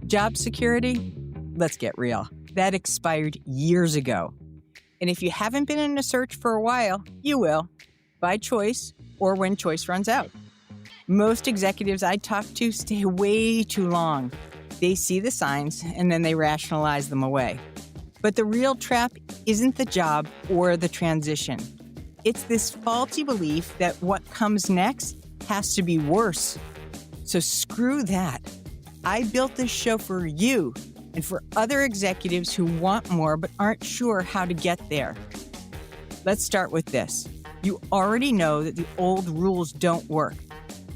Job security? Let's get real. That expired years ago. And if you haven't been in a search for a while, you will, by choice or when choice runs out. Most executives I talk to stay way too long. They see the signs and then they rationalize them away. But the real trap isn't the job or the transition. It's this faulty belief that what comes next has to be worse. So screw that. I built this show for you and for other executives who want more but aren't sure how to get there. Let's start with this. You already know that the old rules don't work.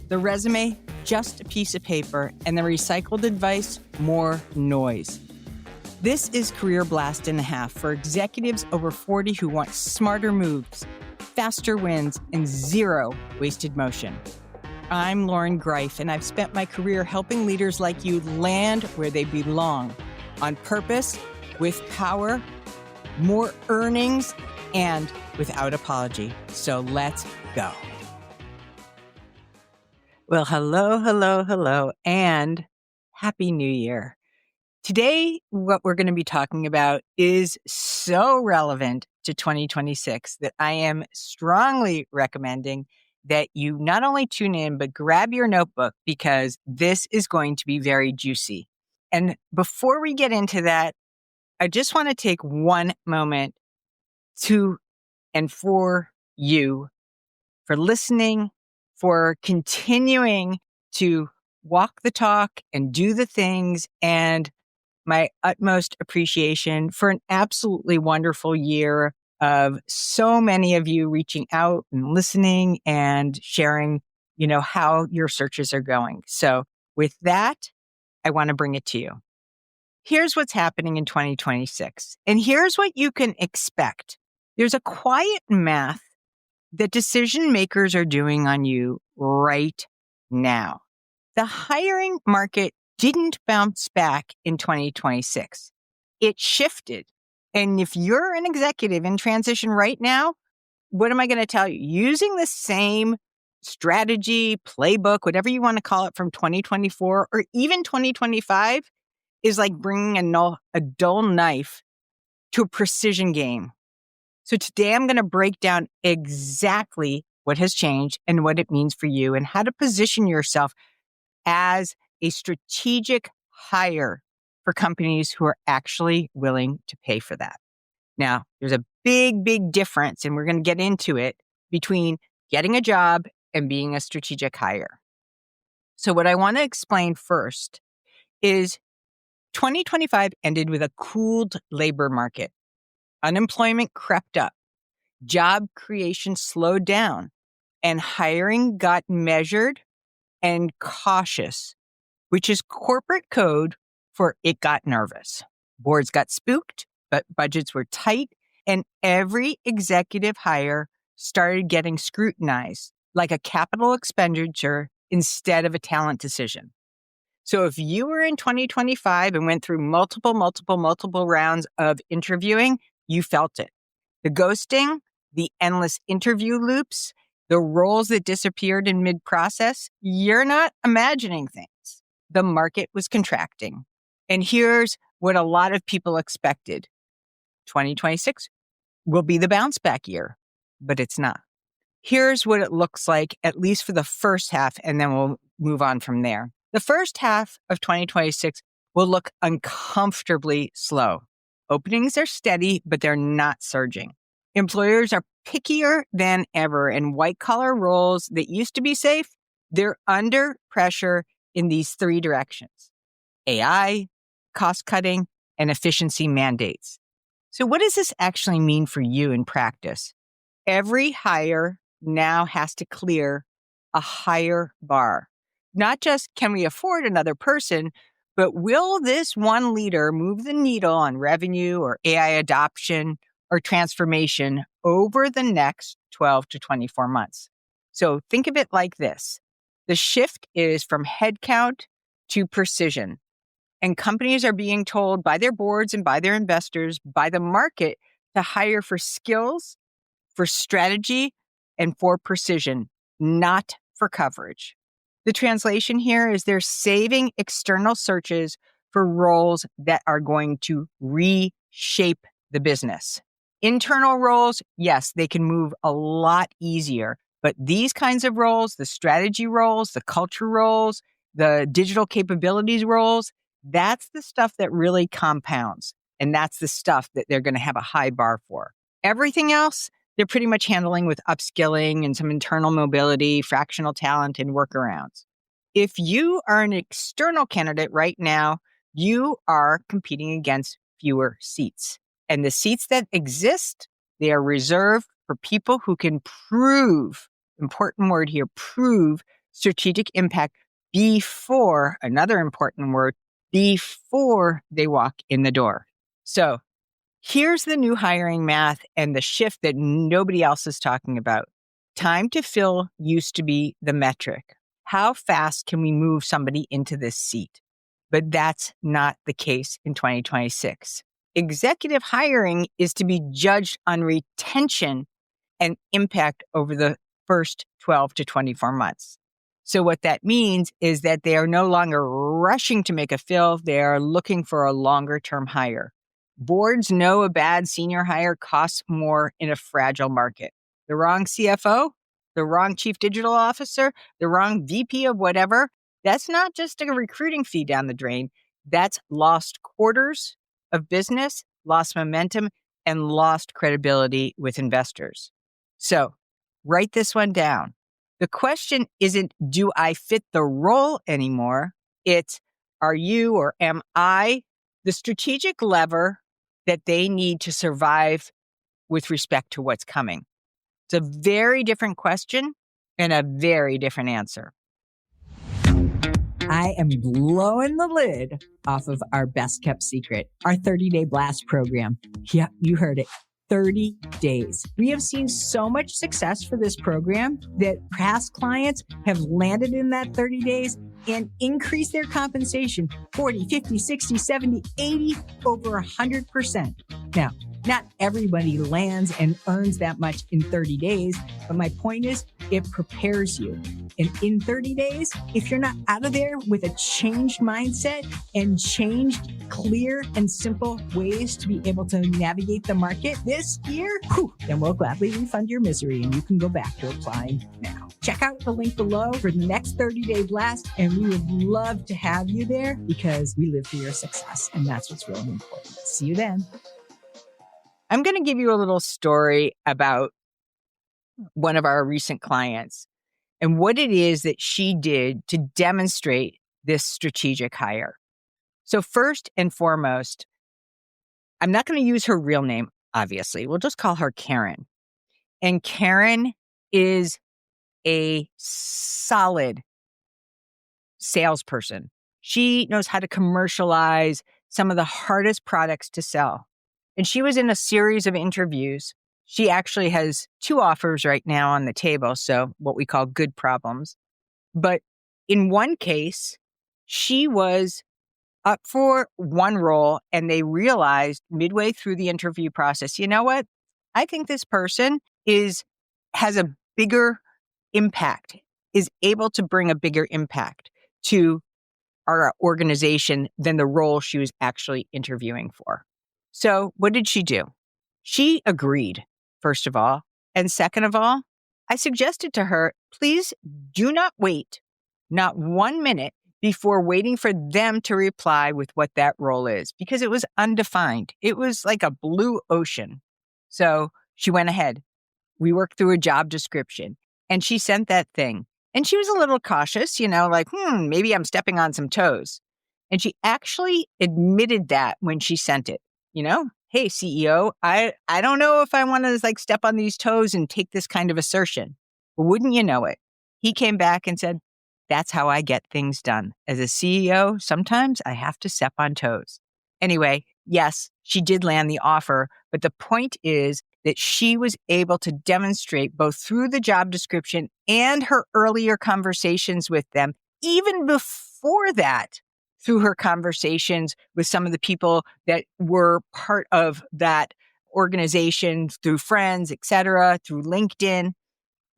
The resume, just a piece of paper, and the recycled advice, more noise. This is Career Blast and a Half for executives over 40 who want smarter moves, faster wins, and zero wasted motion. I'm Loren Greiff, and I've spent my career helping leaders like you land where they belong, on purpose, with power, more earnings, and without apology. So let's go. Well, hello, and Happy New Year. Today, what we're going to be talking about is so relevant to 2026 that I am strongly recommending that you not only tune in, but grab your notebook because this is going to be very juicy. And before we get into that, I just want to take one moment to and for you for listening, for continuing to walk the talk and do the things, and my utmost appreciation for an absolutely wonderful year of so many of you reaching out and listening and sharing, how your searches are going. So with that, I want to bring it to you. Here's what's happening in 2026, and here's what you can expect. There's a quiet math that decision makers are doing on you right now. The hiring market didn't bounce back in 2026. It shifted. And if you're an executive in transition right now, what am I going to tell you? Using the same strategy, playbook, whatever you want to call it from 2024 or even 2025 is like bringing a dull knife to a precision game. So today I'm going to break down exactly what has changed and what it means for you and how to position yourself as a strategic hire for companies who are actually willing to pay for that. Now, there's a big difference, and we're going to get into it, between getting a job and being a strategic hire. So what I want to explain first is 2025 ended with a cooled labor market. Unemployment crept up. Job creation slowed down, and hiring got measured and cautious, which is corporate code for it got nervous. Boards got spooked, but budgets were tight, and every executive hire started getting scrutinized like a capital expenditure instead of a talent decision. So if you were in 2025 and went through multiple rounds of interviewing, you felt it. The ghosting, the endless interview loops, the roles that disappeared in mid-process, you're not imagining things. The market was contracting. And here's what a lot of people expected. 2026 will be the bounce back year, but it's not. Here's what it looks like, at least for the first half, and then we'll move on from there. The first half of 2026 will look uncomfortably slow. Openings are steady, but they're not surging. Employers are pickier than ever, and white-collar roles that used to be safe, they're under pressure in these three directions: AI, cost-cutting, and efficiency mandates. So what does this actually mean for you in practice? Every hire now has to clear a higher bar. Not just can we afford another person, but will this one leader move the needle on revenue or AI adoption or transformation over the next 12 to 24 months? So think of it like this. The shift is from headcount to precision. And companies are being told by their boards and by their investors, by the market, to hire for skills, for strategy, and for precision, not for coverage. The translation here is they're saving external searches for roles that are going to reshape the business. Internal roles, yes, they can move a lot easier. But these kinds of roles, the strategy roles, the culture roles, the digital capabilities roles, that's the stuff that really compounds. And that's the stuff that they're going to have a high bar for. Everything else, they're pretty much handling with upskilling and some internal mobility, fractional talent, and workarounds. If you are an external candidate right now, you are competing against fewer seats. And the seats that exist, they are reserved for people who can prove, important word here, prove strategic impact before, another important word, before they walk in the door. So here's the new hiring math and the shift that nobody else is talking about. Time to fill used to be the metric. How fast can we move somebody into this seat? But that's not the case in 2026. Executive hiring is to be judged on retention and impact over the first 12 to 24 months. So what that means is that they are no longer rushing to make a fill. They are looking for a longer term hire. Boards know a bad senior hire costs more in a fragile market. The wrong CFO, the wrong chief digital officer, the wrong VP of whatever, that's not just a recruiting fee down the drain. That's lost quarters of business, lost momentum, and lost credibility with investors. So write this one down. The question isn't, do I fit the role anymore? It's, are you or am I the strategic lever that they need to survive with respect to what's coming? It's a very different question and a very different answer. I am blowing the lid off of our best kept secret, our 30-day blast program. Yeah, you heard it. 30 days. We have seen so much success for this program that past clients have landed in that 30 days and increased their compensation 40, 50, 60, 70, 80, over 100%. Now, not everybody lands and earns that much in 30 days, but my point is it prepares you. And in 30 days, if you're not out of there with a changed mindset and changed, clear and simple ways to be able to navigate the market this year, then we'll gladly refund your misery and you can go back to applying now. Check out the link below for the next 30-day blast, and we would love to have you there because we live for your success, and that's what's really important. See you then. I'm going to give you a little story about one of our recent clients and what it is that she did to demonstrate this strategic hire. So first and foremost, I'm not going to use her real name, obviously. We'll just call her Karen. And Karen is a solid salesperson. She knows how to commercialize some of the hardest products to sell. And she was in a series of interviews. She actually has 2 offers right now on the table, so what we call good problems. But in one case, she was up for one role, and they realized midway through the interview process, you know what? I think this person has a bigger impact, is able to bring a bigger impact to our organization than the role she was actually interviewing for. So what did she do? She agreed, first of all. And second of all, I suggested to her, please do not wait, not 1 minute before waiting for them to reply with what that role is, because it was undefined. It was like a blue ocean. So she went ahead. We worked through a job description and she sent that thing. And she was a little cautious, like, maybe I'm stepping on some toes. And she actually admitted that when she sent it. Hey, CEO, I don't know if I want to step on these toes and take this kind of assertion. But wouldn't you know it? He came back and said, that's how I get things done. As a CEO, sometimes I have to step on toes. Anyway, yes, she did land the offer, but the point is that she was able to demonstrate both through the job description and her earlier conversations with them, even before that, through her conversations with some of the people that were part of that organization, through friends, et cetera, through LinkedIn,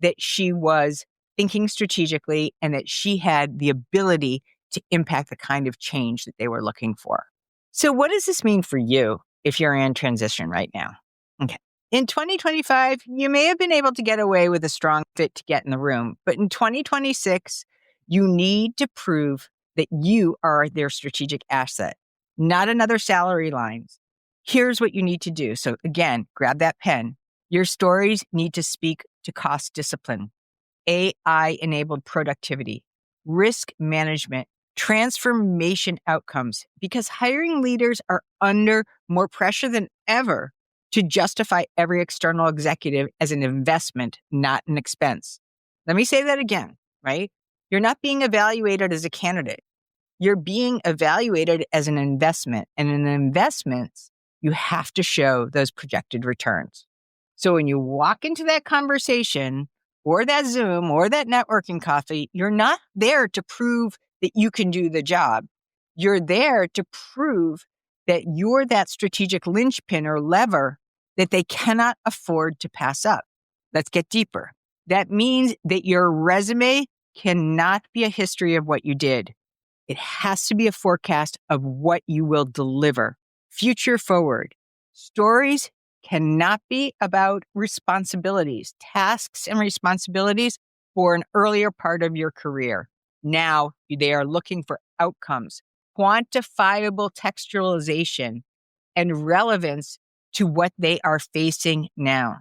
that she was thinking strategically and that she had the ability to impact the kind of change that they were looking for. So what does this mean for you if you're in transition right now? Okay. In 2025, you may have been able to get away with a strong fit to get in the room, but in 2026, you need to prove that you are their strategic asset, not another salary line. Here's what you need to do. So again, grab that pen. Your stories need to speak to cost discipline, AI-enabled productivity, risk management, transformation outcomes, because hiring leaders are under more pressure than ever to justify every external executive as an investment, not an expense. Let me say that again, right? You're not being evaluated as a candidate. You're being evaluated as an investment. And in investments, you have to show those projected returns. So when you walk into that conversation or that Zoom or that networking coffee, you're not there to prove that you can do the job. You're there to prove that you're that strategic linchpin or lever that they cannot afford to pass up. Let's get deeper. That means that your resume cannot be a history of what you did. It has to be a forecast of what you will deliver. Future forward. Stories cannot be about responsibilities, tasks and responsibilities for an earlier part of your career. Now they are looking for outcomes, quantifiable textualization, and relevance to what they are facing now.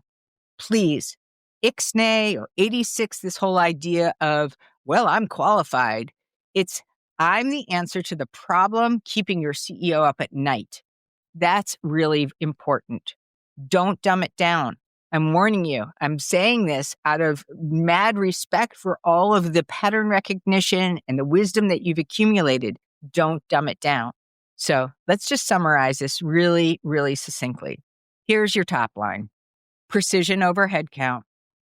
Please, ixnay or 86, this whole idea of, well, I'm qualified. It's, I'm the answer to the problem keeping your CEO up at night. That's really important. Don't dumb it down. I'm warning you. I'm saying this out of mad respect for all of the pattern recognition and the wisdom that you've accumulated. Don't dumb it down. So let's just summarize this really, really succinctly. Here's your top line. Precision over headcount,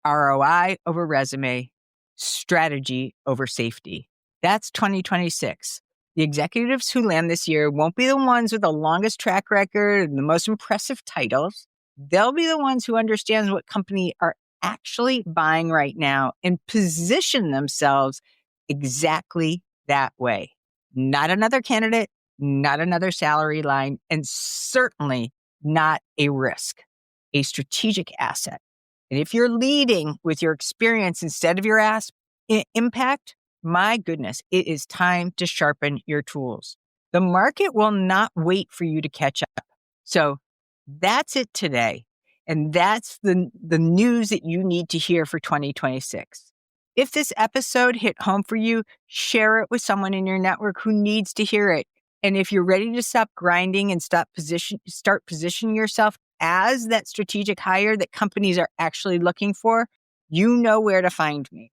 ROI over resume, strategy over safety. That's 2026. The executives who land this year won't be the ones with the longest track record and the most impressive titles. They'll be the ones who understand what companies are actually buying right now and position themselves exactly that way. Not another candidate, not another salary line, and certainly not a risk, a strategic asset. And if you're leading with your experience instead of your impact, my goodness, it is time to sharpen your tools. The market will not wait for you to catch up. So that's it today. And that's the news that you need to hear for 2026. If this episode hit home for you, share it with someone in your network who needs to hear it. And if you're ready to stop grinding and start positioning yourself as that strategic hire that companies are actually looking for, you know where to find me.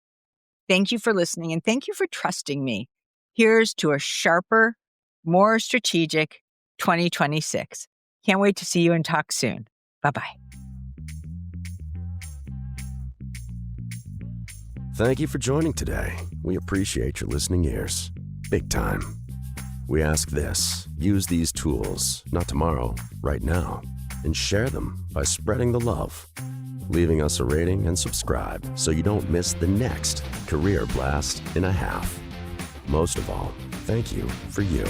Thank you for listening and thank you for trusting me. Here's to a sharper, more strategic 2026. Can't wait to see you and talk soon. Bye-bye. Thank you for joining today. We appreciate your listening ears. Big time. We ask this: use these tools, not tomorrow, right now, and share them by spreading the love, leaving us a rating and subscribe so you don't miss the next career blast in a half. Most of all, thank you for you.